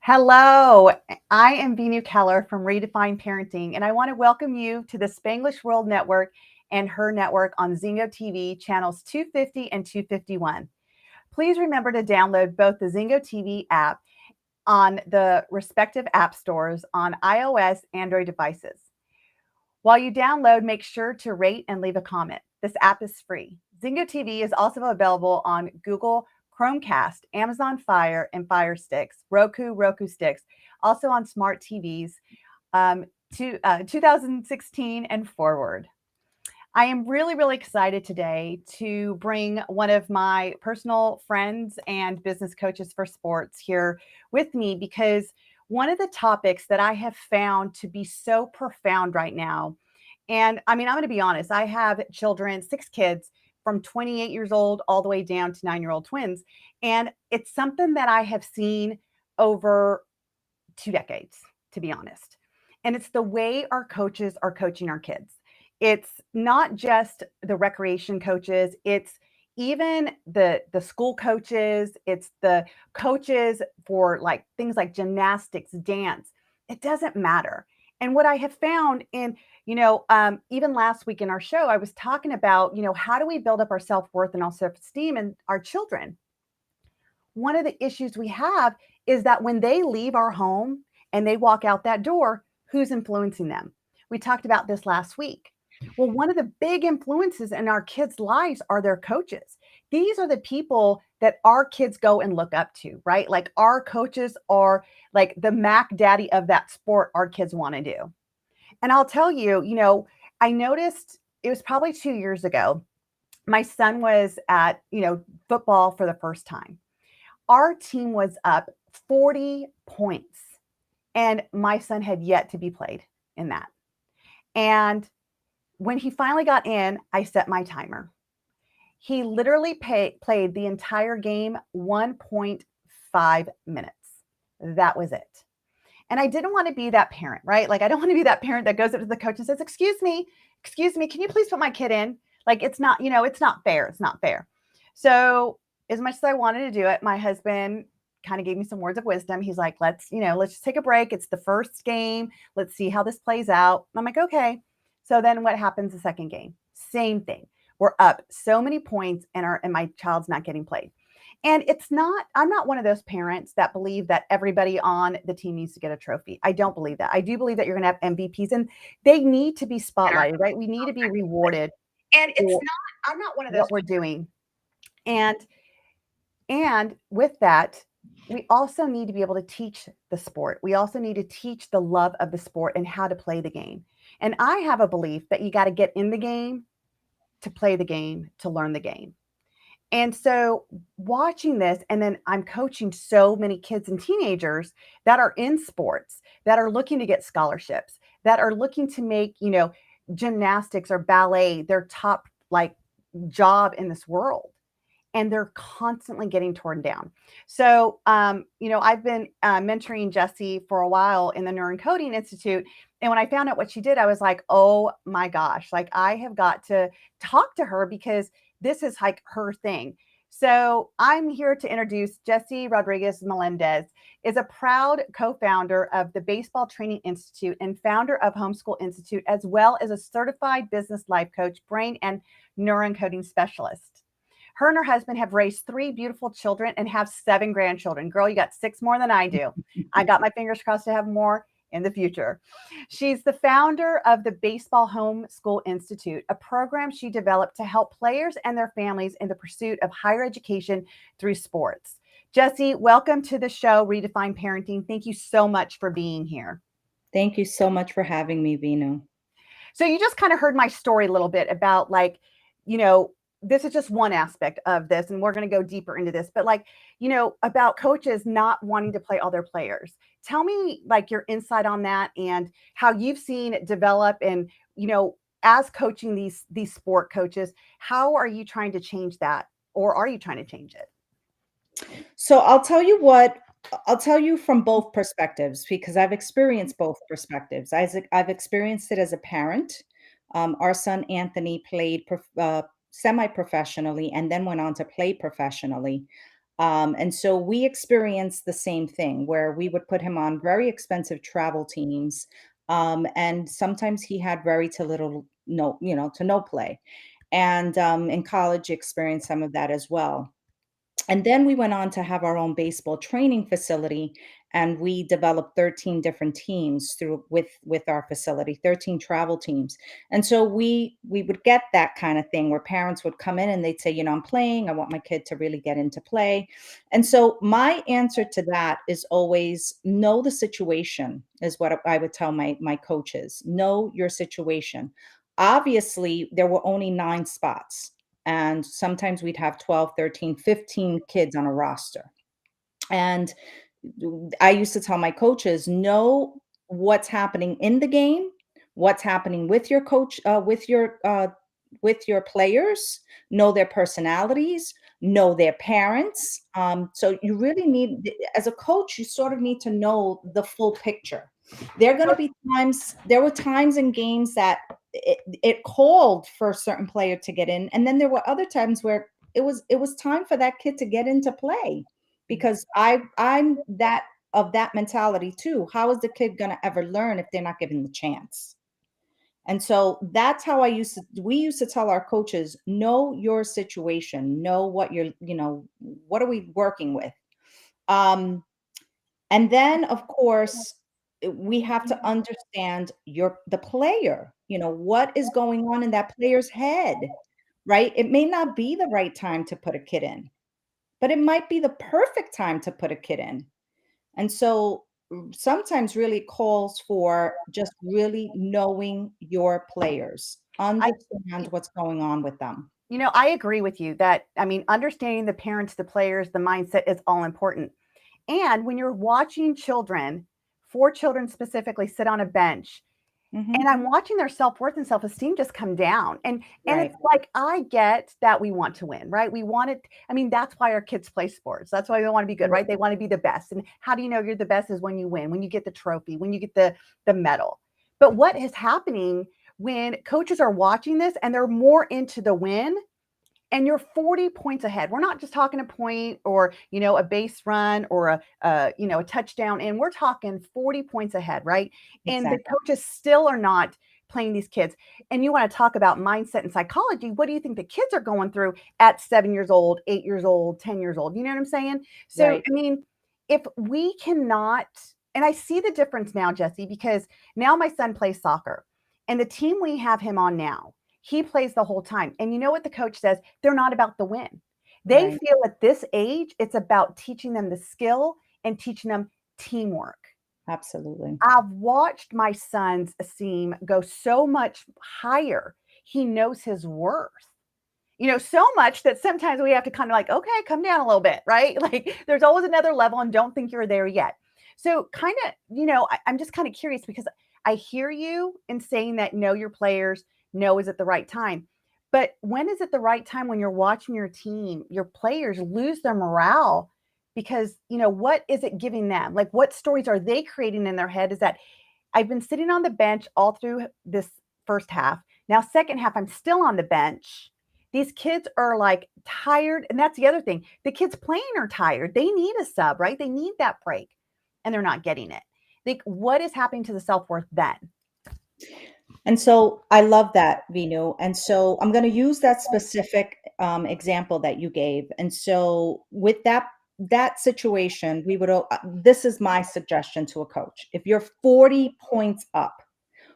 Hello, I am Venu Keller from ReDefine Parenting, and I want to welcome you to the Spanglish World Network and her network on Zingo TV channels 250 and 251. Please remember to download both the Zingo TV app on the respective app stores on iOS Android devices. While you download, make sure to rate and leave a comment. This app is free. Zingo TV is also available on Google Chromecast, Amazon Fire and Fire Sticks, Roku Sticks, also on smart TVs 2016 and forward. I am really excited today to bring one of my personal friends and business coaches for sports here with me because one of the topics that I have found to be so profound right now, and I mean, I'm going to be honest, I have children, 6 kids from 28 years old all the way down to 9-year-old twins. And it's something that I have seen over 2 decades, to be honest. And it's the way our coaches are coaching our kids. It's not just the recreation coaches, it's even the school coaches, it's the coaches for like things like gymnastics, dance. It doesn't matter. And what I have found in, even last week in our show, I was talking about, how do we build up our self-worth and our self-esteem in our children? One of the issues we have is that when they leave our home and they walk out that door, who's influencing them? We talked about this last week. Well, one of the big influences in our kids' lives are their coaches. These are the people that our kids go and look up to, right? Like our coaches are like the Mac Daddy of that sport our kids want to do. And I'll tell you, I noticed it was probably 2 years ago. My son was at, football for the first time. Our team was up 40 points, and my son had yet to be played in that. And when he finally got in, I set my timer. He literally played the entire game 1.5 minutes. That was it. And I didn't want to be that parent, right? Like, I don't want to be that parent that goes up to the coach and says, excuse me, can you please put my kid in? Like, it's not, it's not fair. It's not fair. So as much as I wanted to do it, my husband kind of gave me some words of wisdom. He's like, let's just take a break. It's the first game. Let's see how this plays out. I'm like, okay. So then what happens the second game? Same thing. We're up so many points and my child's not getting played. And I'm not one of those parents that believe that everybody on the team needs to get a trophy. I don't believe that. I do believe that you're going to have MVPs and they need to be spotlighted, right? We need to be rewarded. And I'm not one of those what we're doing. And with that, we also need to be able to teach the sport. We also need to teach the love of the sport and how to play the game. And I have a belief that you got to get in the game to play the game, to learn the game. And so watching this, and then I'm coaching so many kids and teenagers that are in sports, that are looking to get scholarships, that are looking to make, gymnastics or ballet their top job in this world. And they're constantly getting torn down. So, I've been mentoring Jessy for a while in the Neuroencoding Institute. And when I found out what she did, I was like, oh my gosh, like I have got to talk to her because this is like her thing. So I'm here to introduce Jessy Rodriguez-Melendez, is a proud co-founder of the Baseball Training Institute and founder of Homeschool Institute, as well as a certified business life coach, brain and neuroencoding specialist. Her and her husband have raised 3 beautiful children and have 7 grandchildren. Girl, you got 6 more than I do. I got my fingers crossed to have more in the future. She's the founder of the Baseball Homeschool Institute, a program she developed to help players and their families in the pursuit of higher education through sports. Jessy, welcome to the show, ReDefine Parenting. Thank you so much for being here. Thank you so much for having me, Vino. So you just kind of heard my story a little bit about this is just one aspect of this, and we're going to go deeper into this, but about coaches not wanting to play all their players. Tell me your insight on that and how you've seen it develop and, as coaching these sport coaches, how are you trying to change that, or are you trying to change it? So I'll tell you from both perspectives because I've experienced both perspectives. I've experienced it as a parent. Our son Anthony played semi-professionally and then went on to play professionally. And so we experienced the same thing where we would put him on very expensive travel teams. And sometimes he had very to little, no, to no play. And in college, experienced some of that as well. And then we went on to have our own baseball training facility, and we developed 13 different teams through with our facility, 13 travel teams. And so we would get that kind of thing where parents would come in and they'd say, I'm playing, I want my kid to really get into play. And so my answer to that is always know the situation, is what I would tell my coaches. Know your situation. Obviously, there were only 9 spots, and sometimes we'd have 12, 13, 15 kids on a roster. And I used to tell my coaches, know what's happening in the game, what's happening with your coach, with your players, know their personalities, know their parents. So you really need, as a coach, you sort of need to know the full picture. There were times in games that it called for a certain player to get in, and then there were other times where it was time for that kid to get into play, because I'm that of that mentality too. How is the kid going to ever learn if they're not given the chance? And so that's how we used to tell our coaches, know your situation, know what what are we working with? Um, and then of course, we have to understand the player, what is going on in that player's head, right? It may not be the right time to put a kid in, but it might be the perfect time to put a kid in. And so sometimes really calls for just really knowing your players, I understand what's going on with them. I agree with you that, I mean, understanding the parents, the players, the mindset is all important. And when you're watching children, 4 children specifically sit on a bench, and Mhm. I'm watching their self-worth and self-esteem just come down. And it's Right. like, I get that we want to win, right? We want it. I mean, that's why our kids play sports. That's why they want to be good, Right. right? They want to be the best. And how do you know you're the best is when you win, when you get the trophy, when you get the medal. But what is happening when coaches are watching this and they're more into the win and you're 40 points ahead? We're not just talking a point or, a base run or a touchdown. And we're talking 40 points ahead, right? And the Exactly. coaches still are not playing these kids. And you want to talk about mindset and psychology. What do you think the kids are going through at 7 years old, 8 years old, 10 years old? You know what I'm saying? So, Right. I mean, if we cannot, and I see the difference now, Jesse, because now my son plays soccer and the team we have him on now, he plays the whole time. And you know what the coach says? They're not about the win. They Right. feel at this age, it's about teaching them the skill and teaching them teamwork. Absolutely. I've watched my son's esteem go so much higher. He knows his worth. So much that sometimes we have to kind of like, okay, come down a little bit, right? Like there's always another level and don't think you're there yet. So kind of, I'm just kind of curious because I hear you in saying that know your players, know is it the right time. But when is it the right time when you're watching your team, your players lose their morale? Because, what is it giving them? Like what stories are they creating in their head? Is that I've been sitting on the bench all through this first half. Now, second half, I'm still on the bench. These kids are like tired. And that's the other thing. The kids playing are tired. They need a sub, right? They need that break and they're not getting it. Like, what is happening to the self worth then? And so I love that, Vinu. And so I'm going to use that specific example that you gave. And so with that situation, this is my suggestion to a coach. If you're 40 points up,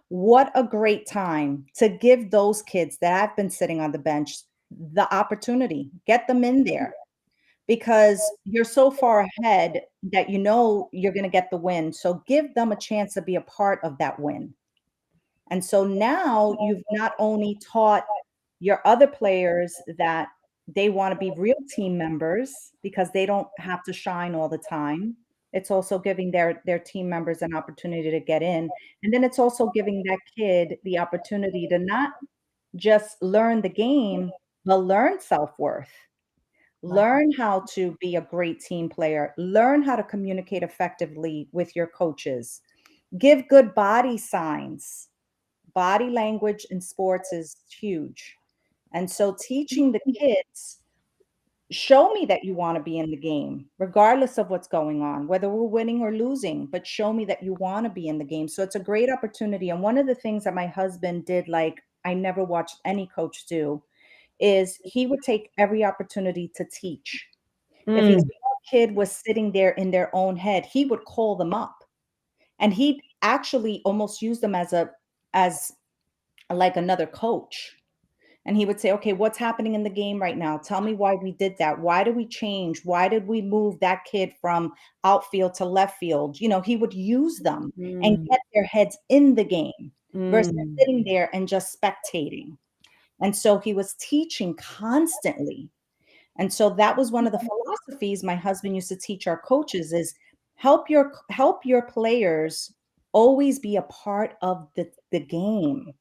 what a great time to give those kids that have been sitting on the bench the opportunity. Get them in there because you're so far ahead that you're going to get the win. So give them a chance to be a part of that win. And so now you've not only taught your other players that they want to be real team members because they don't have to shine all the time. It's also giving their team members an opportunity to get in. And then it's also giving that kid the opportunity to not just learn the game, but learn self-worth. Love it. Learn how to be a great team player. Learn how to communicate effectively with your coaches. Give good body signs. Body language in sports is huge. And so teaching the kids Show me that you want to be in the game, regardless of what's going on, whether we're winning or losing, but show me that you want to be in the game. So it's a great opportunity. And one of the things that my husband did, like I never watched any coach do, is he would take every opportunity to teach. If he saw Mm, a kid was sitting there in their own head, he would call them up, and he'd actually almost use them as like another coach. And he would say, okay, what's happening in the game right now? Tell me why we did that. Why did we change? Why did we move that kid from outfield to left field? He would use them and mm, get their heads in the game versus mm. sitting there and just spectating. And so he was teaching constantly. And so that was one of the philosophies my husband used to teach our coaches is help your players always be a part of the game.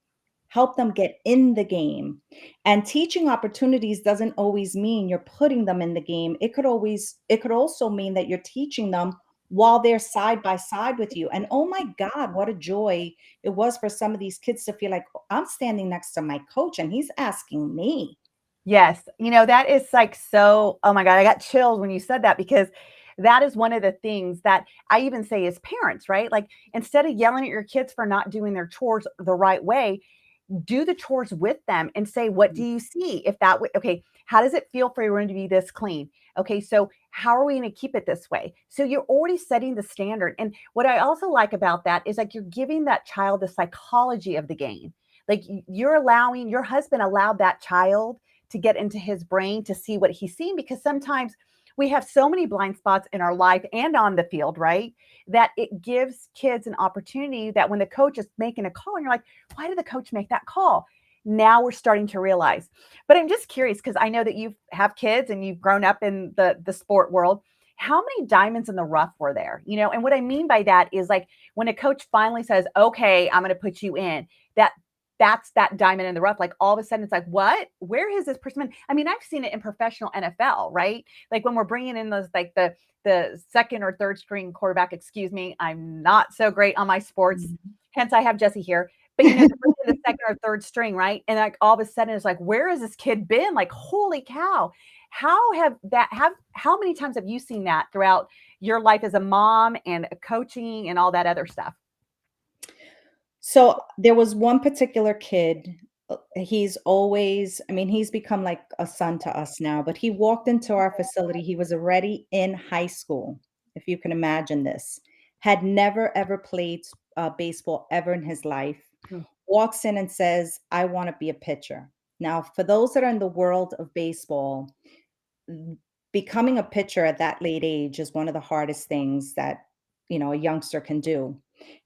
Help them get in the game. And teaching opportunities doesn't always mean you're putting them in the game. It could also mean that you're teaching them while they're side by side with you. And oh my God, what a joy it was for some of these kids to feel like, "Oh, I'm standing next to my coach and he's asking me." Yes, that is like so oh my God, I got chills when you said that because that is one of the things that I even say as parents, right? Like instead of yelling at your kids for not doing their chores the right way, do the chores with them and say, what do you see? If that way, okay, how does it feel for your room to be this clean? Okay, so how are we going to keep it this way? So you're already setting the standard. And what I also like about that is like you're giving that child the psychology of the game. Like you're allowing your husband allowed that child to get into his brain to see what he's seeing because sometimes we have so many blind spots in our life and on the field, right? That it gives kids an opportunity that when the coach is making a call and you're like, why did the coach make that call? Now we're starting to realize. But I'm just curious because I know that you have kids and you've grown up in the sport world. How many diamonds in the rough were there? And what I mean by that is like when a coach finally says, okay, I'm going to put you in, that that's that diamond in the rough. Like all of a sudden it's like, what? Where has this person been? I mean, I've seen it in professional NFL, right? Like when we're bringing in those, like the second or third string quarterback, excuse me, I'm not so great on my sports. Mhm. Hence I have Jesse here. But they're bringing in the second or third string, right? And like all of a sudden it's like, where has this kid been? Like, holy cow. How many times have you seen that throughout your life as a mom and coaching and all that other stuff? So there was one particular kid. He's always, I mean, he's become like a son to us now, but he walked into our facility. He was already in high school, if you can imagine this. Had never ever played baseball ever in his life. Hmm. Walks in and says, I want to be a pitcher. Now, for those that are in the world of baseball, mm, becoming a pitcher at that late age is one of the hardest things that, a youngster can do.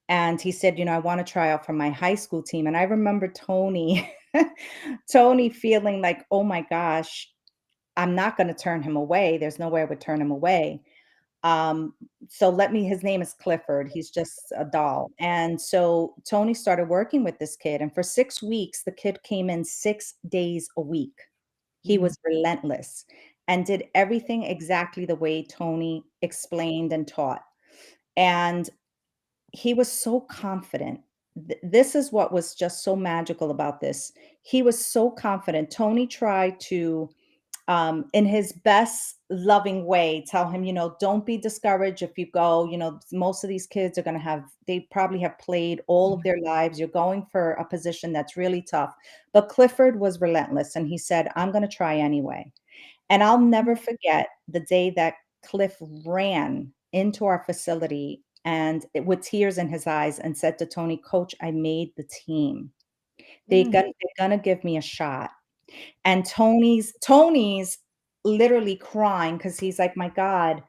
And he said, I want to try out for my high school team. And I remember Tony, Tony feeling like, oh my gosh, I'm not going to turn him away. There's no way I would turn him away. Um, so his name is Clifford. He's just a doll. And so Tony started working with this kid. And for 6 weeks, the kid came in 6 days a week. He Mm, was relentless and did everything exactly the way Tony explained and taught. And he was so confident. This is what was just so magical about this. He was so confident. Tony tried to, in his best loving way, tell him, don't be discouraged if you go. Most of these kids are going to they probably have played all of their lives. You're going for a position that's really tough. But Clifford was relentless and he said, I'm going to try anyway. And I'll never forget the day that Cliff ran into our facility and with tears in his eyes and said to Tony, Coach, I made the team. mm, They're gonna give me a shot. And Tony's literally crying because he's like, my God,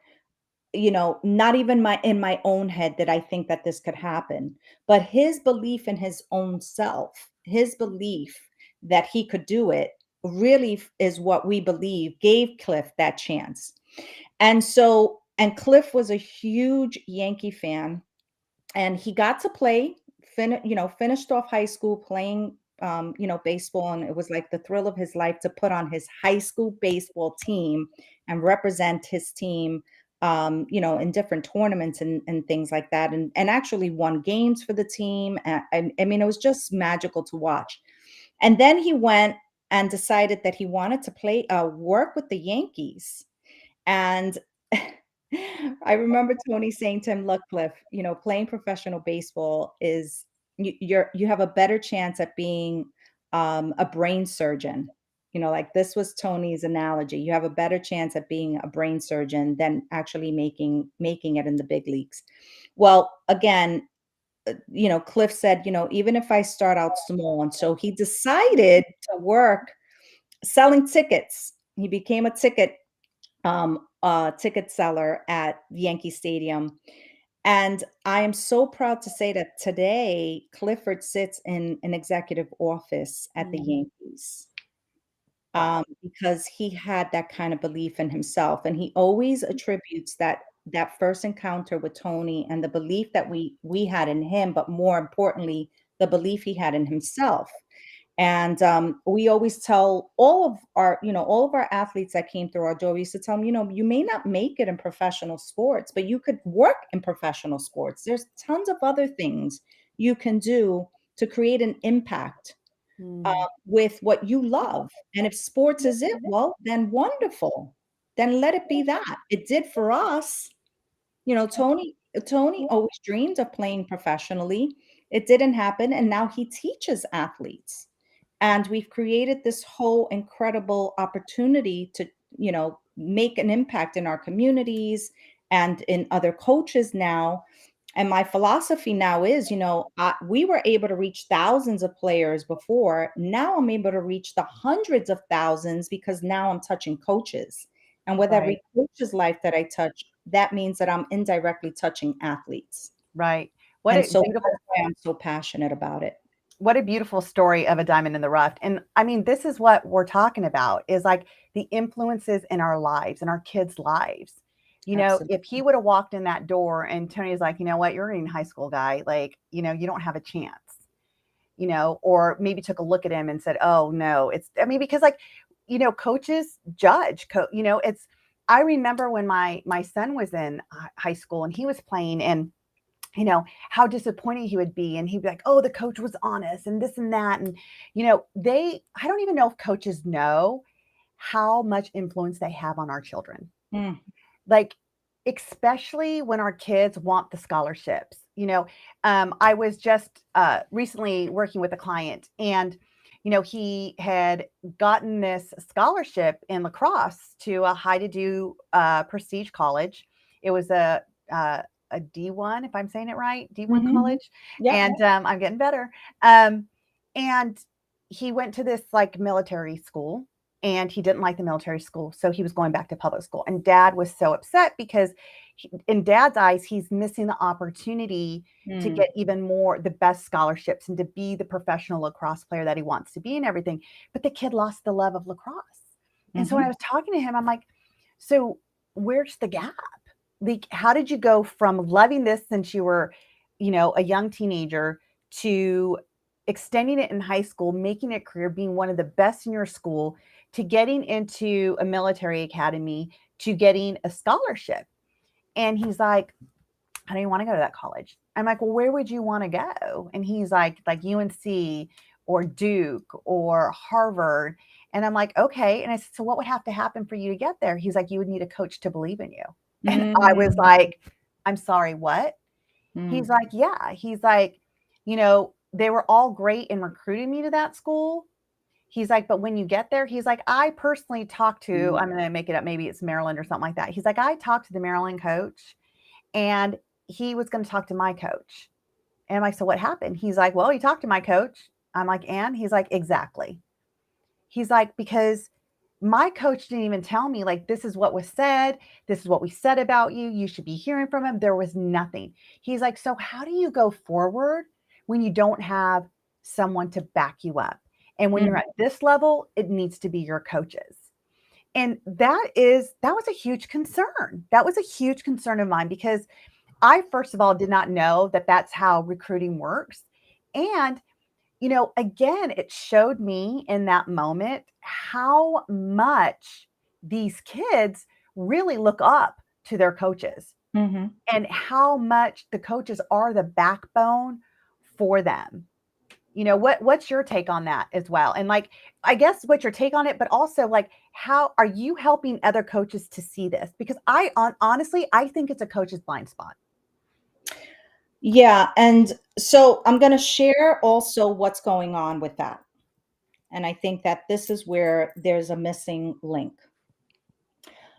not even in my own head did I think that this could happen. But his belief in his own self, his belief that he could do it really is what we believe gave Cliff that chance. And Cliff was a huge Yankee fan, and he got to play, finished off high school playing, baseball, and it was like the thrill of his life to put on his high school baseball team and represent his team, in different tournaments and things like that, and actually won games for the team. I mean, it was just magical to watch. And then he went and decided that he wanted to work with the Yankees. And I remember Tony saying to him, "Look, Cliff, playing professional baseball is you have a better chance at being a brain surgeon." Like this was Tony's analogy. You have a better chance at being a brain surgeon than actually making it in the big leagues. Well, again, Cliff said, even if I start out small, and so he decided to work selling tickets. He became a ticket seller at Yankee Stadium. And I am so proud to say that today Clifford sits in an executive office at the Mm. Yankees, Wow. because he had that kind of belief in himself, and he always attributes that first encounter with Tony and the belief that we had in him, but more importantly, the belief he had in himself. And we always tell all of our athletes that came through our door, we used to tell them, you may not make it in professional sports, but you could work in professional sports. There's tons of other things you can do to create an impact Mm. with what you love. And if sports is it, well, then wonderful. Then let it be that. It did for us. Tony always dreamed of playing professionally. It didn't happen, and now he teaches athletes. And we've created this whole incredible opportunity to, make an impact in our communities and in other coaches now. And my philosophy now is, we were able to reach thousands of players before. Now I'm able to reach the hundreds of thousands because now I'm touching coaches. And with Right. every coach's life that I touch, that means that I'm indirectly touching athletes. Right. What And a so beautiful that's why I'm so passionate about it. what a beautiful story of a diamond in the rough. And I mean, this is what we're talking about is like the influences in our lives and our kids' lives. Absolutely. If he would have walked in that door and Tony's like, you know what, you're in high school guy, like, you don't have a chance, or maybe took a look at him and said, oh no, because like, coaches judge, I remember when my son was in high school and he was playing and how disappointed he would be. And he'd be like, oh, the coach was honest and this and that. And, I don't even know if coaches know how much influence they have on our children. Mm. Like, especially when our kids want the scholarships. I was just recently working with a client and, he had gotten this scholarship in lacrosse to a high to do prestige college. It was a D1, if I'm saying it right, D1 Mhm. college. Yep. And I'm getting better. Um, and he went to this like military school and he didn't like the military school. So he was going back to public school. And dad was so upset because in dad's eyes, he's missing the opportunity to Mm. get even more, the best scholarships and to be the professional lacrosse player that he wants to be and everything. But the kid lost the love of lacrosse. And so when I Mhm. was talking to him, I'm like, so where's the gap? Like, how did you go from loving this since you were, a young teenager to extending it in high school, making it a career, being one of the best in your school, to getting into a military academy, to getting a scholarship? And he's like, I don't even want to go to that college. I'm like, well, where would you want to go? And he's like UNC or Duke or Harvard. And I'm like, okay. And I said, so what would have to happen for you to get there? He's like, you would need a coach to believe in you. And I was Mm. like, I'm sorry, what? He's Mm. like, yeah. He's like, they were all great in recruiting me to that school. He's like, but when you get there, he's like, I personally talked to, Mm. I'm going to make it up, maybe it's Maryland or something like that. He's like, I talked to the Maryland coach and he was going to talk to my coach. And I'm like, so what happened? He's like, well, he talked to my coach. I'm like, and he's like, exactly. He's like, because my coach didn't even tell me, like, this is what was said. This is what we said about you. You should be hearing from him. There was nothing. He's like, so how do you go forward when you don't have someone to back you up? And when you're Mhm. at this level, it needs to be your coaches. And that was a huge concern. That was a huge concern of mine because I, first of all, did not know that that's how recruiting works. And, again, it showed me in that moment how much these kids really look up to their coaches Mhm. and how much the coaches are the backbone for them. what's your take on that as well? And like, I guess what's your take on it, but also like, how are you helping other coaches to see this? Because honestly, I think it's a coach's blind spot. Yeah, and so I'm going to share also what's going on with that. And I think that this is where there's a missing link.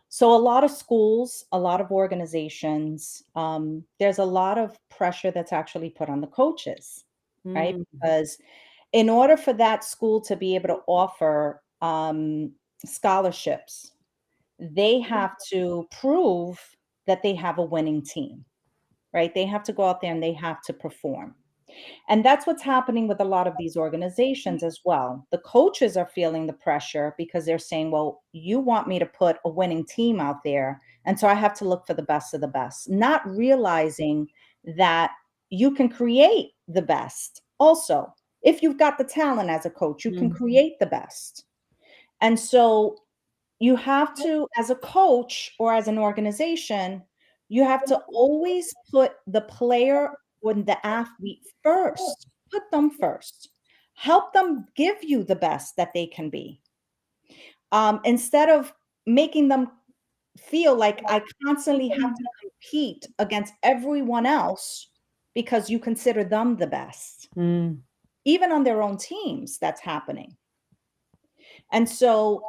So a lot of schools, a lot of organizations, there's a lot of pressure that's actually put on the coaches, right? Mm, Because in order for that school to be able to offer scholarships, they have to prove that they have a winning team, right? They have to go out there and they have to perform. And that's what's happening with a lot of these organizations as well. The coaches are feeling the pressure because they're saying, well, you want me to put a winning team out there. And so I have to look for the best of the best, not realizing that you can create the best. Also, if you've got the talent as a coach, you can mm, create the best. And so you have to, as a coach or as an organization, you have to always put the player or the athlete first. Put them first. Help them give you the best that they can be. Instead of making them feel like I constantly have to compete against everyone else because you consider them the best. mm, Even on their own teams, that's happening. And so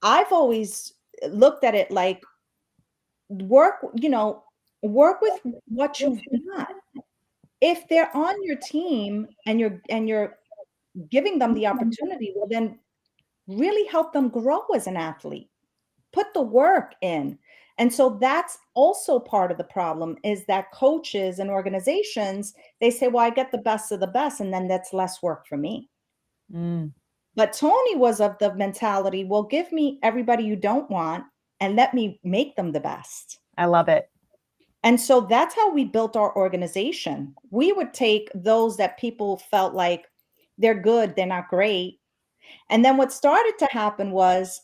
I've always looked at it like work with what you've got. If they're on your team and you're giving them the opportunity, well then really help them grow as an athlete. Put the work in. And so that's also part of the problem is that coaches and organizations, they say, well, I get the best of the best, and then that's less work for me. mm. But Tony was of the mentality, well, give me everybody you don't want and let me make them the best. I love it. And so that's how we built our organization. We would take those that people felt like they're good, they're not great. And then what started to happen was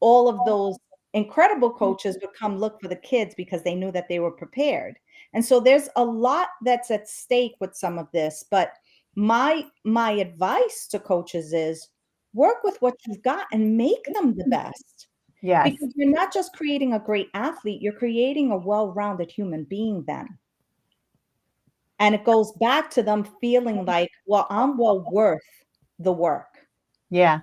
all of those incredible coaches would come look for the kids because they knew that they were prepared. And so there's a lot that's at stake with some of this, but my advice to coaches is work with what you've got and make them the best. Yes. Because you're not just creating a great athlete, you're creating a well-rounded human being then. And it goes back to them feeling like, well, I'm well worth the work. Yeah.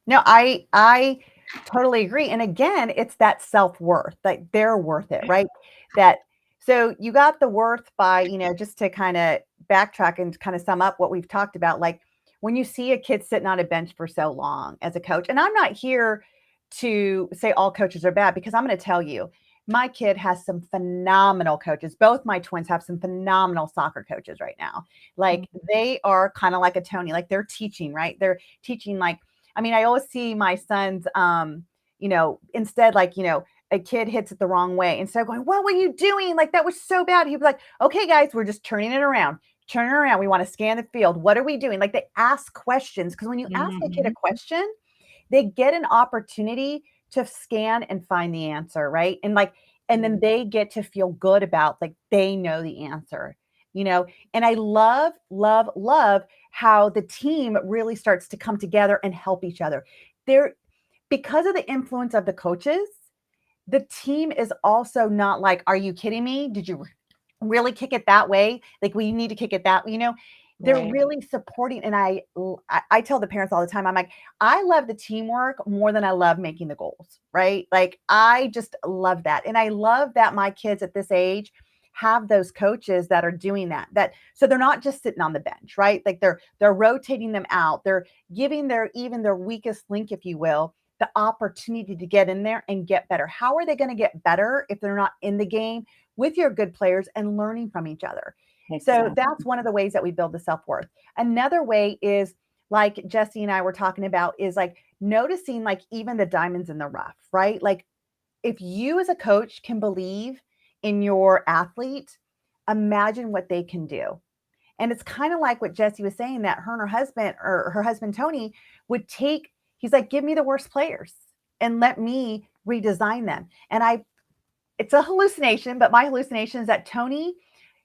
No, I totally agree. And again, it's that self-worth, like they're worth it, right? That so you got the worth by, just to kind of backtrack and kind of sum up what we've talked about, like when you see a kid sitting on a bench for so long as a coach, and I'm not here to say all coaches are bad because I'm going to tell you, my kid has some phenomenal coaches. Both my twins have some phenomenal soccer coaches right now. Like they are kind of like a Tony, like they're teaching, right? They're teaching like, I mean, I always see my sons, instead, like, a kid hits it the wrong way. Instead of going, what were you doing? Like, that was so bad. He'd be like, okay, guys, we're just turning it around. Turn it around. We want to scan the field. What are we doing? Like they ask questions. Because when you ask a kid a Mhm. question, they get an opportunity to scan and find the answer, right? And then they get to feel good about like they know the answer, and I love, love, love how the team really starts to come together and help each other. There, because of the influence of the coaches, the team is also not like, are you kidding me? Did you really kick it that way? Like, we need to kick it that, they're Right. really supporting. And I tell the parents all the time, I'm like, I love the teamwork more than I love making the goals, right? Like, I just love that. And I love that my kids at this age have those coaches that are doing that so they're not just sitting on the bench, right? Like they're rotating them out. They're giving their weakest link, if you will, the opportunity to get in there and get better. How are they going to get better if they're not in the game with your good players and learning from each other? So Exactly. that's one of the ways that we build the self-worth. Another way is, like Jessy and I were talking about, is like noticing like even the diamonds in the rough, right? Like if you as a coach can believe in your athlete, imagine what they can do. And it's kind of like what Jessy was saying, that her and her husband, or her husband Tony, would take, he's like, give me the worst players and let me redesign them. And it's a hallucination, but my hallucination is that Tony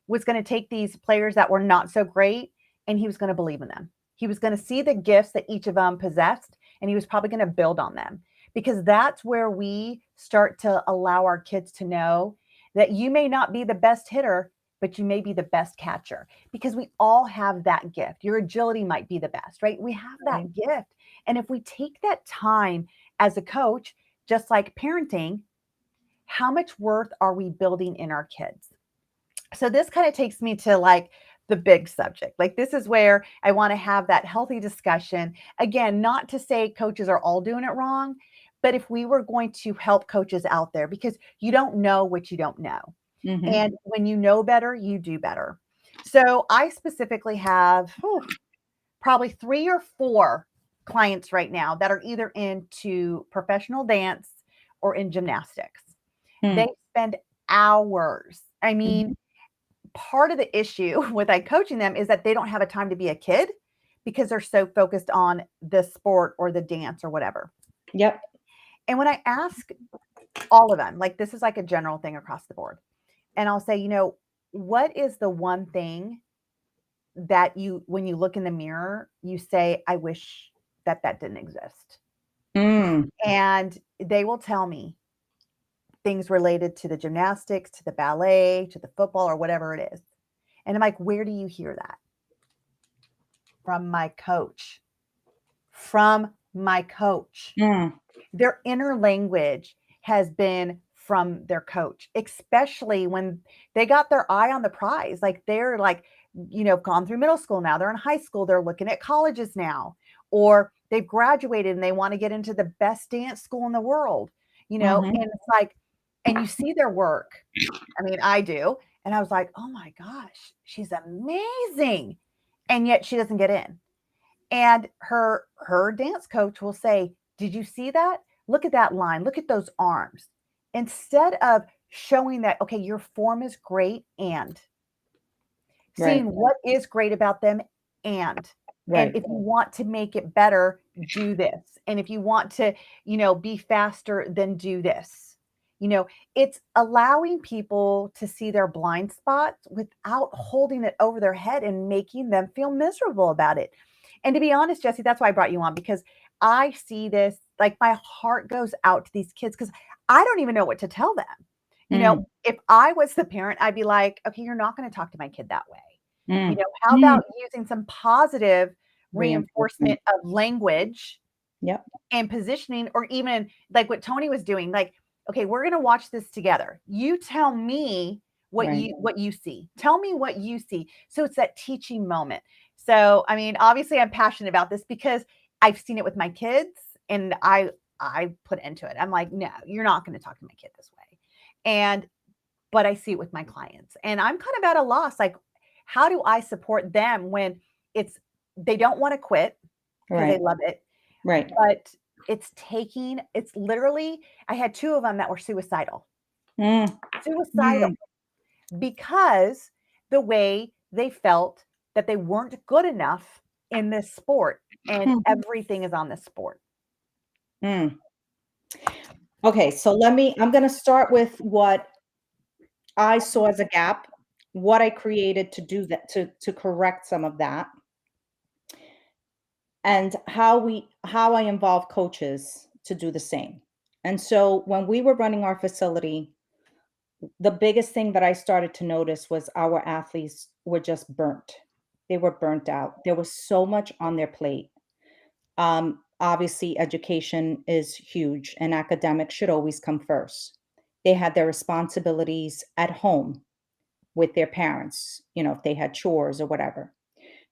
was going to take these players that were not so great and he was going to believe in them. He was going to see the gifts that each of them possessed, and he was probably going to build on them, because that's where we start to allow our kids to know that you may not be the best hitter, but you may be the best catcher, because we all have that gift. Your agility might be the best, right? We have Right. that gift. And if we take that time as a coach, just like parenting, how much worth are we building in our kids? So this kind of takes me to like the big subject. Like, this is where I want to have that healthy discussion. Again, not to say coaches are all doing it wrong, but if we were going to help coaches out there, because you don't know what you don't know. Mm-hmm. And when you know better, you do better. So I specifically have probably 3 or 4 clients right now that are either into professional dance or in gymnastics. They spend hours. I Mm-hmm. mean, part of the issue with like coaching them is that they don't have a time to be a kid, because they're so focused on the sport or the dance or whatever. Yep. And when I ask all of them, like, this is like a general thing across the board, and I'll say, what is the one thing that you, when you look in the mirror, you say, I wish that that didn't exist? Mm. And they will tell me things related to the gymnastics, to the ballet, to the football, or whatever it is. And I'm like, where do you hear that? From my coach. From my coach. Mm. Their inner language has been from their coach, especially when they got their eye on the prize. Like, they're like, gone through middle school now, they're in high school, they're looking at colleges now, or they've graduated and they want to get into the best dance school in the world, Mm-hmm. and it's like, and you see their work. I mean, I do. And I was like, oh my gosh, she's amazing. And yet she doesn't get in. And her dance coach will say, did you see that? Look at that line. Look at those arms. Instead of showing that, okay, your form is great, and seeing Right. what is great about them, and Right. if you want to make it better, do this. And if you want to, be faster, then do this. It's allowing people to see their blind spots without holding it over their head and making them feel miserable about it. And to be honest, Jesse, that's why I brought you on, because I see this, like, my heart goes out to these kids, because I don't even know what to tell them. Mm. If I was the parent, I'd be like, okay, you're not going to talk to my kid that way. Mm. How Mm. about using some positive Reinforcement. reinforcement of language Yep. and positioning, or even like what Tony was doing, like, okay, we're going to watch this together. You tell me Right. what you see. Tell me what you see. So it's that teaching moment. So, I mean, obviously I'm passionate about this because I've seen it with my kids, and I put into it. I'm like, no, you're not going to talk to my kid this way. And but I see it with my clients, and I'm kind of at a loss. Like, how do I support them when it's, they don't want to quit because they Right. love it, Right. but it's literally, I had 2 of them that were suicidal. Mm. Suicidal, Mm. because the way they felt that they weren't good enough in this sport, and Mm. everything is on this sport. Mm. Okay, so I'm going to start with what I saw as a gap, what I created to do that, to correct some of that, and how I involve coaches to do the same. And so when we were running our facility, the biggest thing that I started to notice was our athletes were just burnt. They were burnt out. There was so much on their plate. Obviously, education is huge, and academics should always come first. They had their responsibilities at home with their parents, if they had chores or whatever.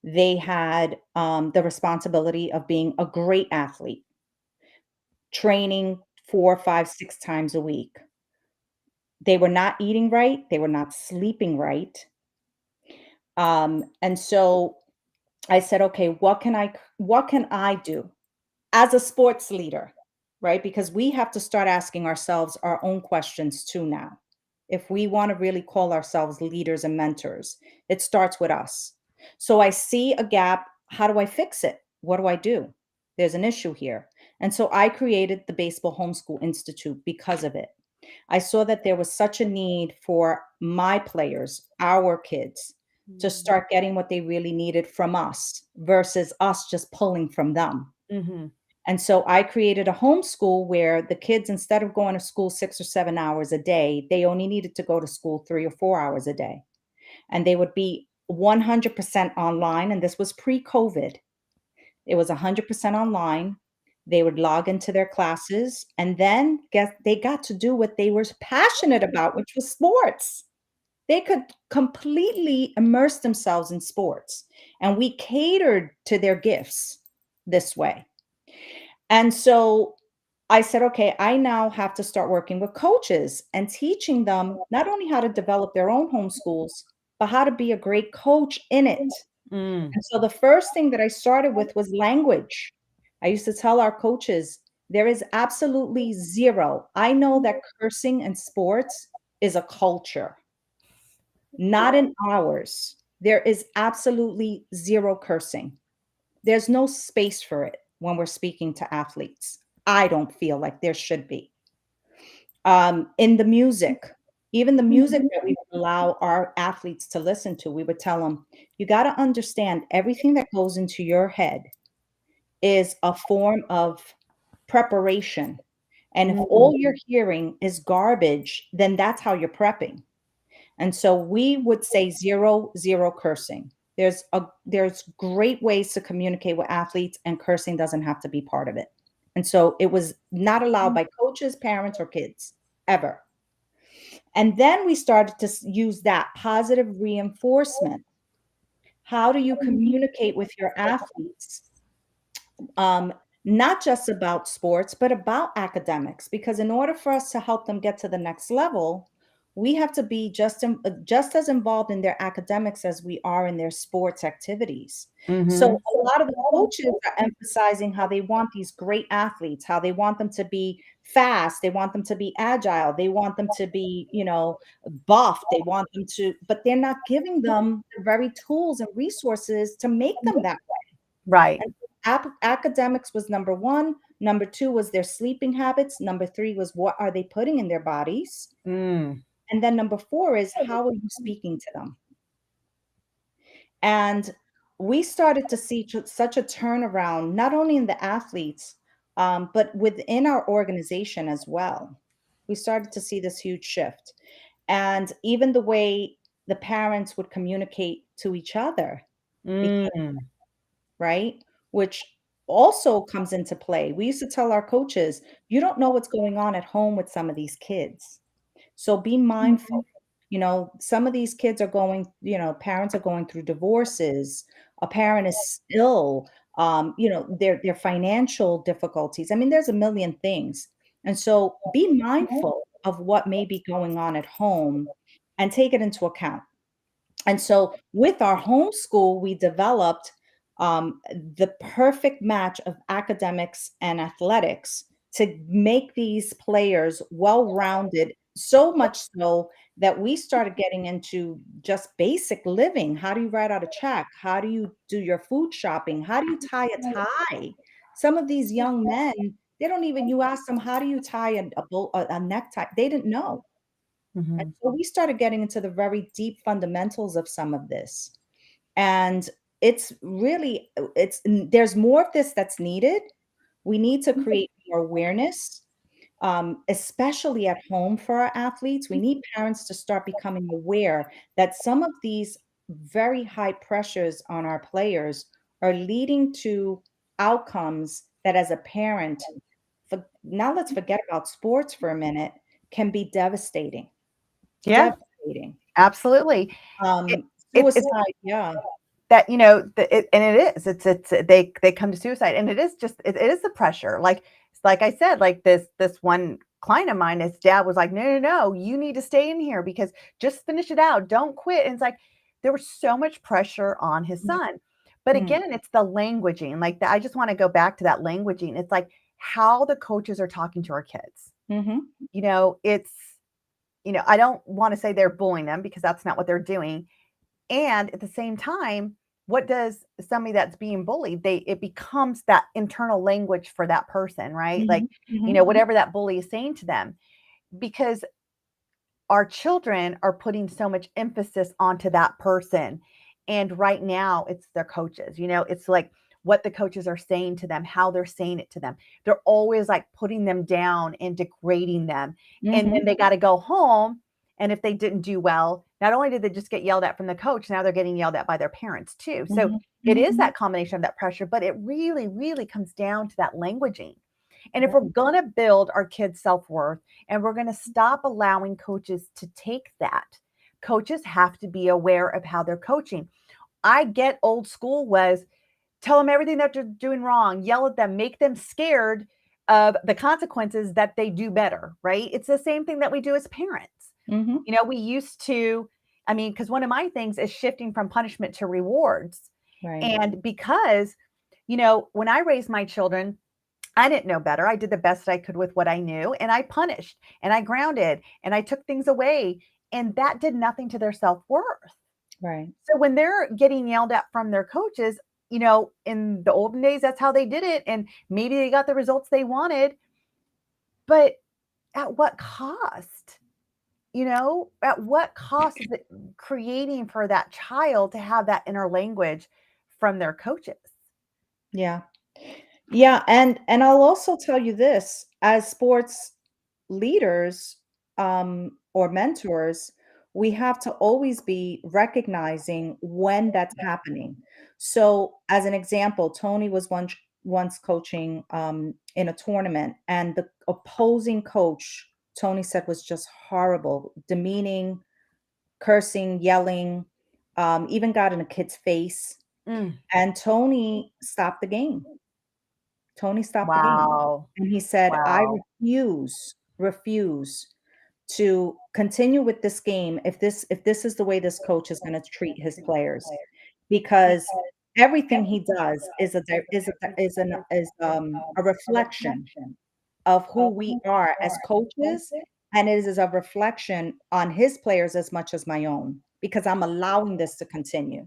They had the responsibility of being a great athlete, training 4, 5, 6 times a week. They were not eating right. They were not sleeping right. And so I said, okay, what can I do as a sports leader, right? Because we have to start asking ourselves our own questions too now. If we want to really call ourselves leaders and mentors, it starts with us. So I see a gap. How do I fix it? What do I do? There's an issue here. And so I created the Baseball Homeschool Institute because of it. I saw that there was such a need for my players, our kids, to start getting what they really needed from us versus us just pulling from them. Mm-hmm. And so I created a homeschool where the kids, instead of going to school 6 or 7 hours a day, they only needed to go to school 3 or 4 hours a day. And they would be 100% online. And this was pre-COVID. It was 100% online. They would log into their classes and then they got to do what they were passionate about, which was sports. They could completely immerse themselves in sports. And we catered to their gifts this way. And so I said, okay, I now have to start working with coaches and teaching them not only how to develop their own homeschools, but how to be a great coach in it. Mm. And so the first thing that I started with was language. I used to tell our coaches, there is absolutely zero. I know that cursing in sports is a culture, not in ours. There is absolutely zero cursing. There's no space for it when we're speaking to athletes. I don't feel like there should be. In the music, even the music that we would allow our athletes to listen to, we would tell them, you got to understand everything that goes into your head is a form of preparation. And if Mm. all you're hearing is garbage, then that's how you're prepping. And so we would say zero, zero cursing. There's great ways to communicate with athletes, and cursing doesn't have to be part of it. And so it was not allowed by coaches, parents, or kids ever. And then we started to use that positive reinforcement. How do you communicate with your athletes? um, not just about sports, but about academics. Because in order for us to help them get to the next level, we have to be just as involved in their academics as we are in their sports activities. So Mm-hmm. a lot of the coaches are emphasizing how they want these great athletes, how they want them to be fast, they want them to be agile, they want them to be, buff, they want them to, but they're not giving them the very tools and resources to make them that way. Right. And academics was number one. Number two was their sleeping habits. Number three was what are they putting in their bodies? Mm. And then number four is how are you speaking to them? And we started to see such a turnaround, not only in the athletes, but within our organization as well. We started to see this huge shift. And even the way the parents would communicate to each other, Mm. right? Which also comes into play. We used to tell our coaches, you don't know what's going on at home with some of these kids. So be mindful. Some of these kids are going, parents are going through divorces, a parent is ill, their financial difficulties. I mean, there's a million things. And so be mindful of what may be going on at home and take it into account. And so with our homeschool, we developed the perfect match of academics and athletics to make these players well-rounded, so much so that we started getting into just basic living. How do you write out a check? How do you do your food shopping? How do you tie a tie? Some of these young men, they don't even, you ask them, how do you tie a necktie? They didn't know. And Mm-hmm. so we started getting into the very deep fundamentals of some of this. And it's really there's more of this that's needed. We need to create more awareness, especially at home for our athletes. We need parents to start becoming aware that some of these very high pressures on our players are leading to outcomes that as a parent, now let's forget about sports for a minute, can be devastating. Yeah, Devastating. absolutely. It, it's Suicide, yeah. that, and it is, they come to suicide, and it is just, it is the pressure. Like I said, like this one client of mine, his dad was like, no, no, no, you need to stay in here because just finish it out. Don't quit. And it's like, there was so much pressure on his son. But Mm, again, it's the languaging. Like I just want to go back to that languaging. It's like how the coaches are talking to our kids. mhm, It's, I don't want to say they're bullying them because that's not what they're doing. And at the same time, what does somebody that's being bullied, it becomes that internal language for that person, right? Like, mhm, mhm, whatever that bully is saying to them, because our children are putting so much emphasis onto that person. And right now it's their coaches, it's like what the coaches are saying to them, how they're saying it to them. They're always like putting them down and degrading them. And then Mhm. they got to go home. And if they didn't do well, not only did they just get yelled at from the coach, now they're getting yelled at by their parents too. So Mhm. it Mhm. is that combination of that pressure, but it really, really comes down to that languaging. And if we're Right. going to build our kids' self worth and we're going to stop allowing coaches to take that, coaches have to be aware of how they're coaching. I get old school was tell them everything that they're doing wrong, yell at them, make them scared of the consequences that they do better, right? It's the same thing that we do as parents. Mhm. We used to, I mean, because one of my things is shifting from punishment to rewards. Right. And because, when I raised my children, I didn't know better. I did the best I could with what I knew, and I punished and I grounded and I took things away. And that did nothing to their self worth. Right. So when they're getting yelled at from their coaches, in the olden days, that's how they did it. And maybe they got the results they wanted, but at what cost? At what cost is it creating for that child to have that inner language from their coaches? Yeah. Yeah, and I'll also tell you this, as sports leaders, or mentors, we have to always be recognizing when that's happening. So, as an example, Tony was once coaching, in a tournament, and the opposing coach, Tony said, was just horrible, demeaning, cursing, yelling, even got in a kid's face, Mm, and Tony stopped the game. Tony stopped the game, wow. and he said, "I Wow. refuse to continue with this game if this is the way this coach is gonna treat his players, because everything he does is a di is a reflection of who we are as coaches, and it is a reflection on his players as much as my own, because I'm allowing this to continue.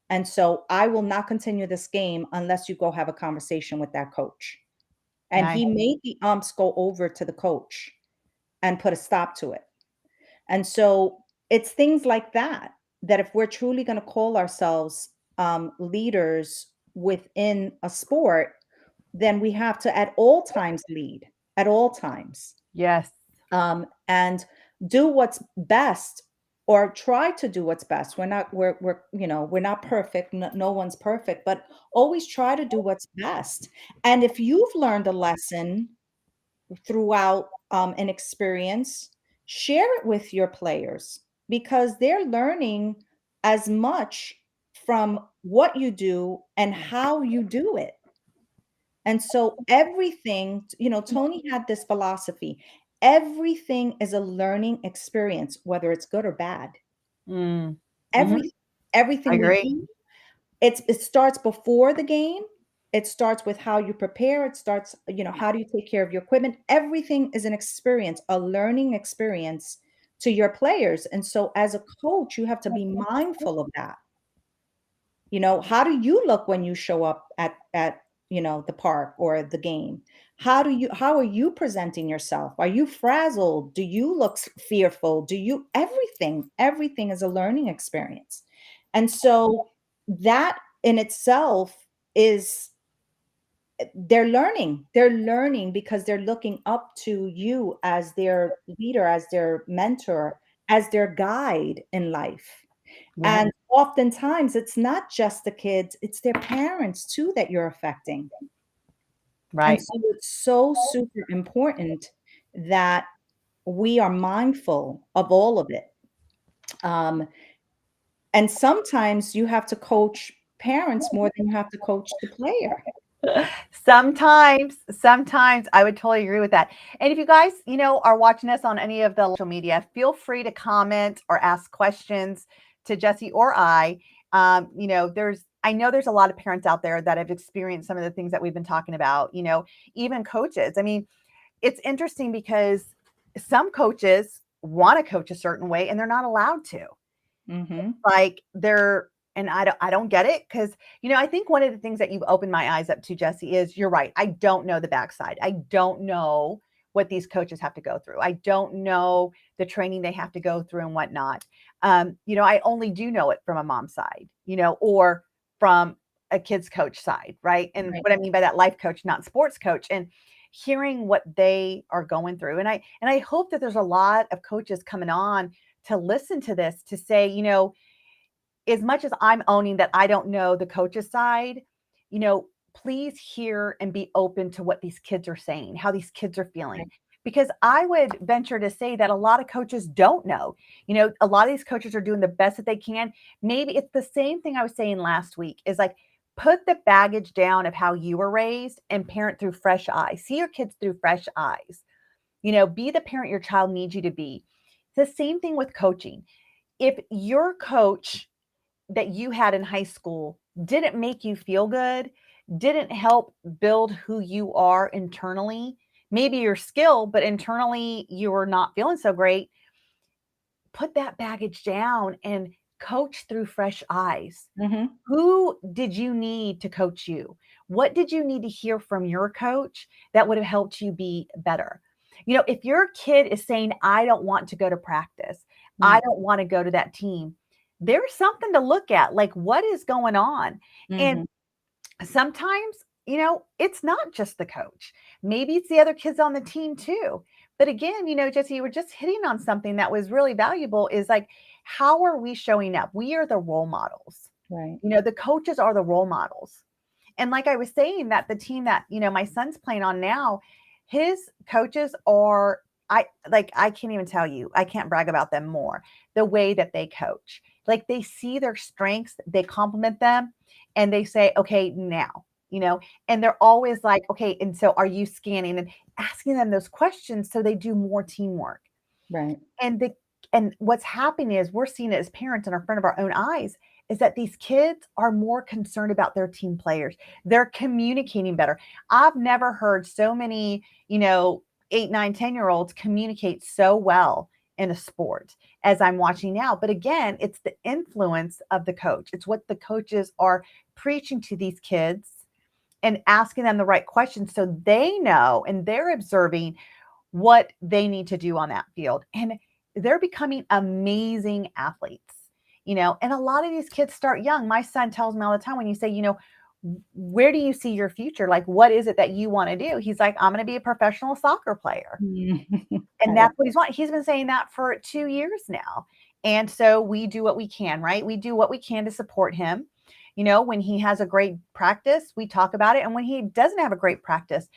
And so I will not continue this game unless you go have a conversation with that coach." And Nice. he made the umps go over to the coach and put a stop to it. And so it's things like that, that if we're truly going to call ourselves, leaders within a sport, then we have to at all times lead, at all times, Yes. and do what's best, or try to do what's best. We're not perfect. No one's perfect, but always try to do what's best. And if you've learned a lesson throughout, an experience, share it with your players, because they're learning as much from what you do and how you do it. And so everything, Tony had this philosophy. Everything is a learning experience, whether it's good or bad. Mm. Mhm. Every I everything we agree. do, it starts before the game. It starts with how you prepare. It starts, how do you take care of your equipment? Everything is an experience, a learning experience to your players. And so as a coach, you have to be mindful of that. How do you look when you show up at the park or the game? How are you presenting yourself? Are you frazzled? Do you look fearful? Do you everything is a learning experience. And so that in itself is they're learning because they're looking up to you as their leader, as their mentor, as their guide in life. Yeah. And oftentimes, it's not just the kids, it's their parents too that you're affecting. And Right. so it's so super important that we are mindful of all of it. Um, and sometimes you have to coach parents more than you have to coach the player. Sometimes I would totally agree with that. And if you guys, are watching us on any of the social media, feel free to comment or ask questions to Jesse or I. I know there's a lot of parents out there that have experienced some of the things that we've been talking about, even coaches. I mean, it's interesting because some coaches want to coach a certain way and they're not allowed to. Mhm. Like they're and I don't get it because I think one of the things that you've opened my eyes up to, Jesse, is you're right. I don't know the backside. I don't know what these coaches have to go through. I don't know the training they have to go through and whatnot. I only do know it from a mom's side, or from a kid's coach side, right? And Right. what I mean by that, life coach, not sports coach, and hearing what they are going through. And I hope that there's a lot of coaches coming on to listen to this, to say, as much as I'm owning that I don't know the coach's side, please hear and be open to what these kids are saying, how these kids are feeling. Right. Because I would venture to say that a lot of coaches don't know. A lot of these coaches are doing the best that they can. Maybe it's the same thing I was saying last week, is like, put the baggage down of how you were raised and parent through fresh eyes. See your kids through fresh eyes. Be the parent your child needs you to be. It's the same thing with coaching. If your coach that you had in high school didn't make you feel good, didn't help build who you are internally, maybe your skill, but internally you were not feeling so great, put that baggage down and coach through fresh eyes. Mhm. Who did you need to coach you? What did you need to hear from your coach that would have helped you be better? If your kid is saying, I don't want to go to practice, I Mm. don't want to go to that team, there's something to look at. Like, what is going on? And Mhm. sometimes, it's not just the coach. Maybe it's the other kids on the team too. But again, Jesse, you were just hitting on something that was really valuable, is like, how are we showing up? We are the role models. Right. The coaches are the role models. And like I was saying, that the team that, my son's playing on now, his coaches are, I can't even tell you, I can't brag about them more. The way that they coach, like, they see their strengths, they compliment them, and they say, okay, now, and they're always like, okay, and so are you scanning, and asking them those questions so they do more teamwork. Right. And what's happening is, we're seeing it as parents in front of our own eyes, is that these kids are more concerned about their team players. They're communicating better. I've never heard so many, 8, 9, 10 year olds communicate so well in a sport as I'm watching now. But again, it's the influence of the coach. It's what the coaches are preaching to these kids and asking them the right questions, so they know and they're observing what they need to do on that field. And they're becoming amazing athletes, and a lot of these kids start young. My son tells me all the time, when you say, where do you see your future? Like, what is it that you want to do? He's like, I'm going to be a professional soccer player. Mhm. And I love that's what he's wanting. He's been saying that for 2 years now. And so we do what we can, right? We do what we can to support him. When he has a great practice, we talk about it. And when he doesn't have a great practice,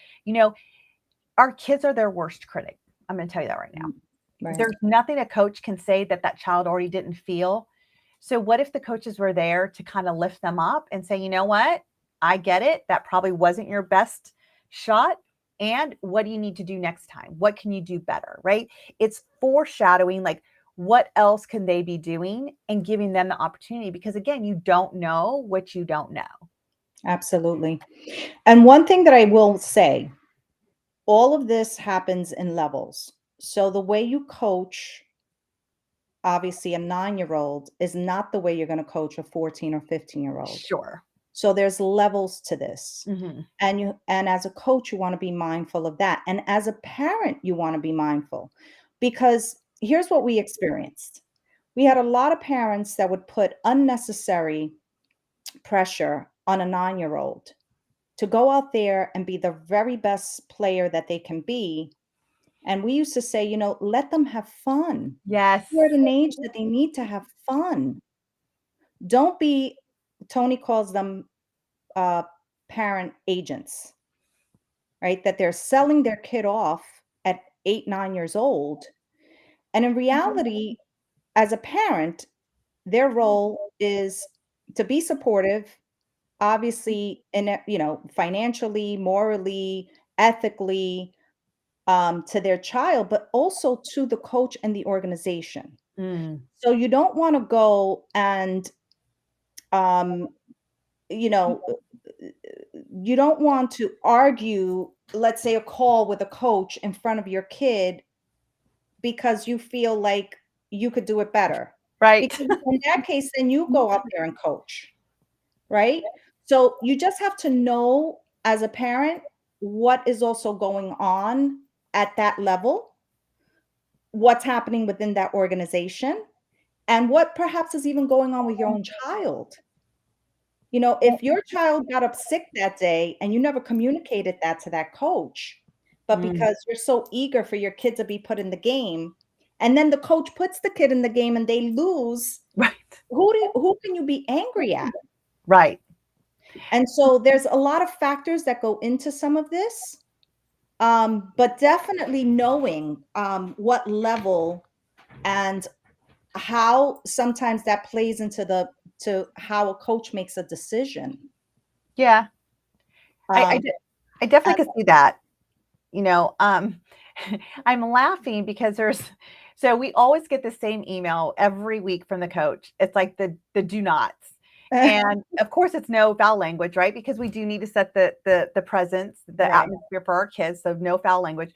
our kids are their worst critic. I'm going to tell you that right now. Mm. Right. There's nothing a coach can say that that child already didn't feel. So what if the coaches were there to kind of lift them up and say, you know what? I get it. That probably wasn't your best shot. And what do you need to do next time? What can you do better? Right? It's foreshadowing, like, what else can they be doing, and giving them the opportunity, because again, you don't know what you don't know. Absolutely. And one thing that I will say, all of this happens in levels. So the way you coach, obviously, a 9-year-old is not the way you're going to coach a 14 or 15-year-old. Sure. So there's levels to this. Hmm. And as a coach, you want to be mindful of that. And as a parent, you want to be mindful, because here's what we experienced. We had a lot of parents that would put unnecessary pressure on a 9-year-old to go out there and be the very best player that they can be. And we used to say, let them have fun. Yes. They're at an age that they need to have fun. Don't be, Tony calls them uh, parent agents, right? That they're selling their kid off at 8, 9 years old. And in reality, as a parent, their role is to be supportive, obviously, financially, morally, ethically, to their child, but also to the coach and the organization. Mm. So you don't want to go and, um, you know, you don't want to argue, let's say, a call with a coach in front of your kid because you feel like you could do it better. Right. Because in that case, then you go out there and coach, right? So you just have to know, as a parent, what is also going on at that level, what's happening within that organization, And what perhaps is even going on with your own child? You know, if your child got up sick that day and you never communicated that to that coach, but Mm, because you're so eager for your kid to be put in the game, and then the coach puts the kid in the game and they lose, right. who can you be angry at? Right. And so there's a lot of factors that go into some of this. But definitely knowing what level and how sometimes that plays into the to how a coach makes a decision. Yeah. I, I, Um, de- I definitely and could see that. You know, I'm laughing because so we always get the same email every week from the coach. It's like the do nots. And of course it's no foul language, right? Because we do need to set the presence, the right, atmosphere for our kids. So no foul language.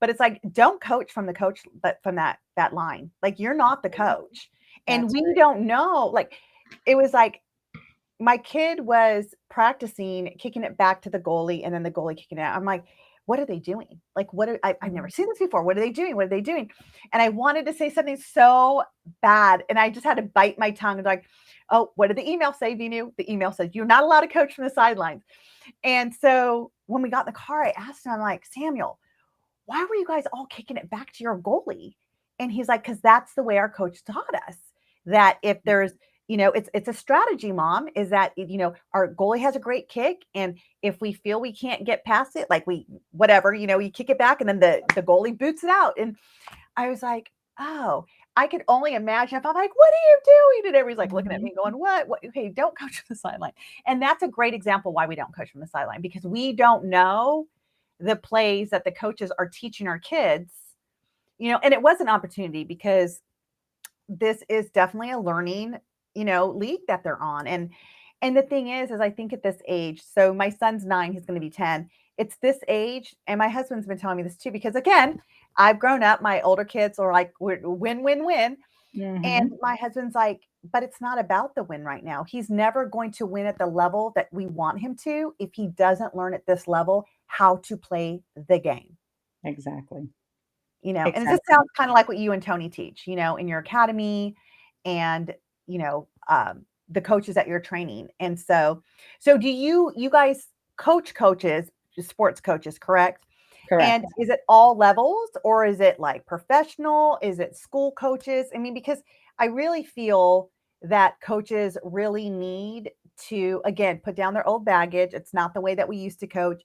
But it's like, don't coach from the coach, but from that line. Like you're not the coach. And that's we right. don't know. Like it was like my kid was practicing kicking it back to the goalie and then the goalie kicking it out. I'm like, what are they doing? Like, I've never Mhm. seen this before. What are they doing? What are they doing? And I wanted to say something so bad. And I just had to bite my tongue and like, oh, what did the email say, Vinu? The email says, you're not allowed to coach from the sidelines. And so when we got in the car, I asked him, I'm like, Samuel, why were you guys all kicking it back to your goalie? And he's like, because that's the way our coach taught us that if there's, it's a strategy, mom, is that, our goalie has a great kick. And if we feel we can't get past it, like whatever, you kick it back and then the goalie boots it out. And I was like, oh, I could only imagine if I'm like, what are you doing? And everybody's like looking at Mhm. me going, what? Okay, don't coach from the sideline. And that's a great example why we don't coach from the sideline because we don't know the plays that the coaches are teaching our kids, and it was an opportunity because this is definitely a learning, league that they're on. And the thing is I think at this age, so my son's 9, he's going to be 10. It's this age, and my husband's been telling me this too, because again, I've grown up, my older kids are like, win, win, win. And Mhm. my husband's like, but it's not about the win right now. He's never going to win at the level that we want him to if he doesn't learn at this level how to play the game. Exactly. And it just Exactly. sounds kind of like what you and Tony teach, in your academy and, the coaches that you're training. And so do you guys coaches, sports coaches, correct? And Correct. is it all levels or is it like professional? Is it school coaches? I mean, because I really feel that coaches really need to, again, put down their old baggage. It's not the way that we used to coach.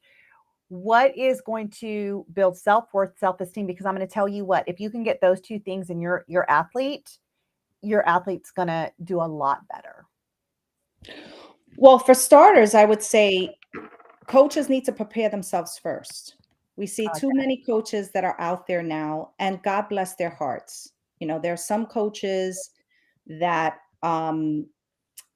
What is going to build self-worth, self-esteem? Because I'm going to tell you what, if you can get those two things in your athlete's going to do a lot better. Well, for starters, I would say coaches need to prepare themselves first. We see too Okay. many coaches that are out there now, and God bless their hearts. You know, there are some coaches that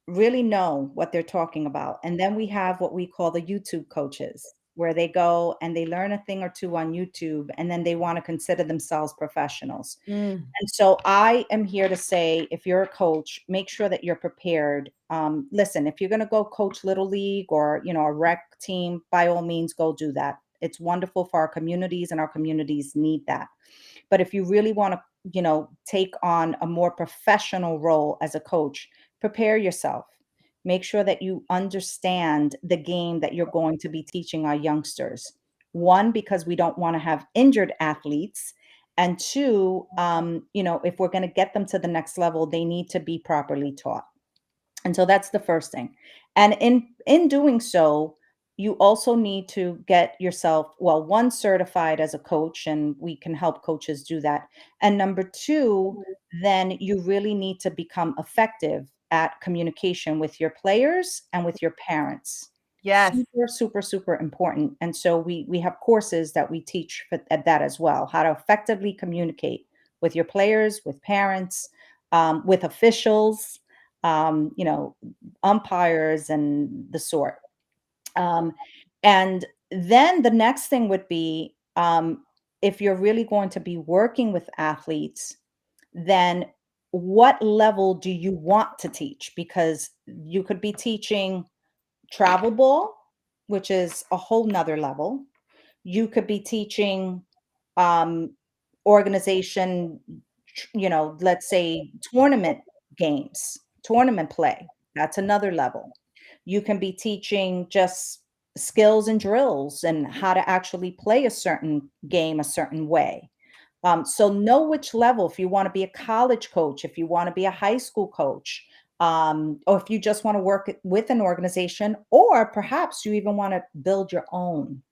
really know what they're talking about. And then we have what we call the YouTube coaches, where they go and they learn a thing or two on YouTube, and then they want to consider themselves professionals. Mm, And so I am here to say, if you're a coach, make sure that you're prepared. Listen, if you're going to go coach little league or a rec team, by all means, go do that. It's wonderful for our communities, and our communities need that. But if you really want to, take on a more professional role as a coach, prepare yourself. Make sure that you understand the game that you're going to be teaching our youngsters. One, because we don't want to have injured athletes. And two, if we're going to get them to the next level, they need to be properly taught. And so that's the first thing. And in doing so, you also need to get yourself, well, one, certified as a coach, and we can help coaches do that. And number two, then you really need to become effective at communication with your players and with your parents. yes. Super, super, super important. And so we have courses that we teach at that as well, how to effectively communicate with your players, with parents, with officials, um, you know, umpires and the sort. Um, and then the next thing would be, if you're really going to be working with athletes, then what level do you want to teach? Because you could be teaching travel ball, which is a whole nother level. You could be teaching um, organization, let's say tournament games, tournament play. That's another level. You can be teaching just skills and drills and how to actually play a certain game a certain way. So know which level, if you want to be a college coach, if you want to be a high school coach, or if you just want to work with an organization, or perhaps you even want to build your own,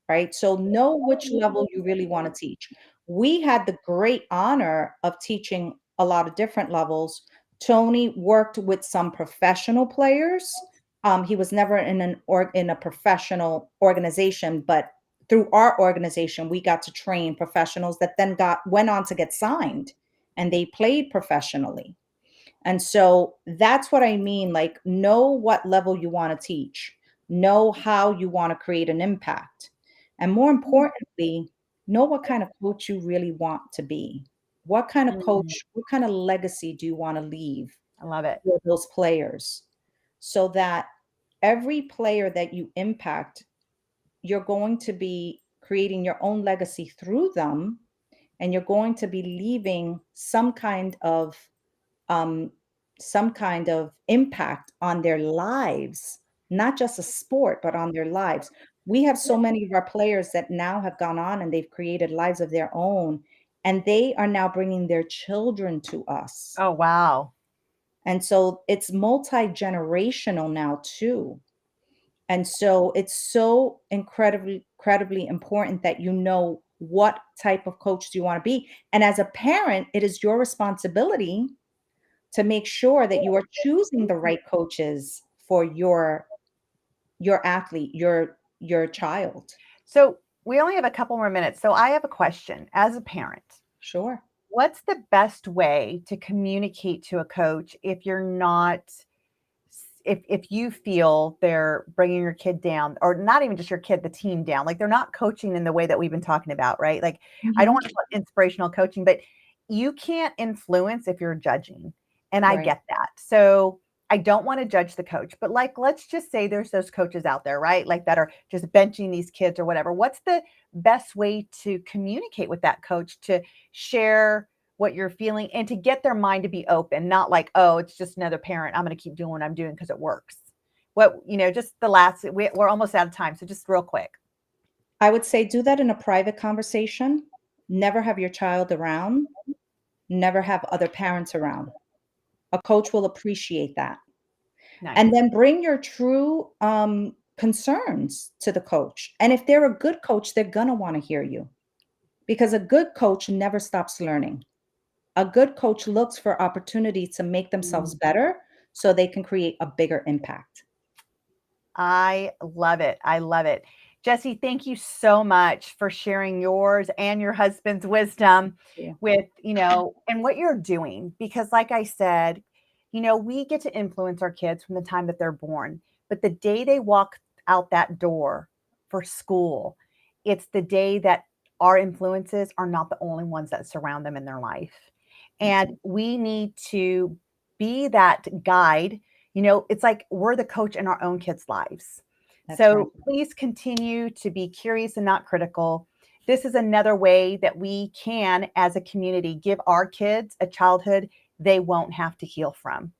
right? So know which level you really want to teach. We had the great honor of teaching a lot of different levels. Tony worked with some professional players. He was never in a professional organization, but through our organization, we got to train professionals that then went on to get signed, and they played professionally. And so that's what I mean. Like, know what level you want to teach, know how you want to create an impact. And more importantly, know what kind of coach you really want to be. What kind of Mm, coach, what kind of legacy do you want to leave I love it. for those players so that every player that you impact, you're going to be creating your own legacy through them, and you're going to be leaving um, some kind of impact on their lives, not just a sport, but on their lives. We have so many of our players that now have gone on and they've created lives of their own, and they are now bringing their children to us. Oh, wow. And so it's multi-generational now too. And so it's so incredibly important that you know what type of coach do you want to be. And as a parent, it is your responsibility to make sure that you are choosing the right coaches for your athlete, your child. So we only have a couple more minutes. So I have a question as a parent. Sure. What's the best way to communicate to a coach if you're not if you feel they're bringing your kid down, or not even just your kid, the team down, like they're not coaching in the way that we've been talking about, right? Like, I don't Mhm. want to call it inspirational coaching, but you can't influence if you're judging. And I Right. get that. So I don't want to judge the coach, but like, let's just say there's those coaches out there, right? Like that are just benching these kids or whatever. What's the best way to communicate with that coach to share what you're feeling and to get their mind to be open, not like, oh, it's just another parent. I'm going to keep doing what I'm doing because it works. Just the last, we're almost out of time. So just real quick. I would say do that in a private conversation. Never have your child around. Never have other parents around. A coach will appreciate that. And Nice. then bring your true concerns to the coach. And if they're a good coach, they're going to want to hear you, because a good coach never stops learning. A good coach looks for opportunities to make themselves Mm. better so they can create a bigger impact. I love it. I love it. Jessy, thank you so much for sharing yours and your husband's wisdom Yeah. with, and what you're doing. Because, like I said, we get to influence our kids from the time that they're born. But the day they walk out that door for school, it's the day that our influences are not the only ones that surround them in their life. That's And we need to be that guide. It's like we're the coach in our own kids' lives. that's right. So please continue to be curious and not critical. This is another way that we can, as a community, give our kids a childhood they won't have to heal from.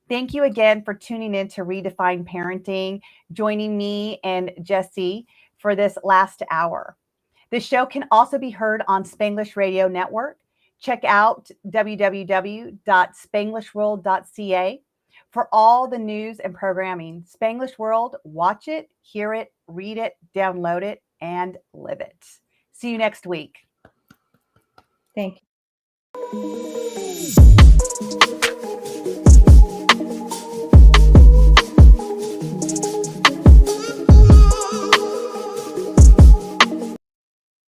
Thank you again for tuning in to Redefine Parenting, joining me and Jessy for this last hour. The show can also be heard on Spanglish Radio Network. Check out www.spanglishworld.ca for all the news and programming. Spanglish World, watch it, hear it, read it, download it, and live it. See you next week. Thank you.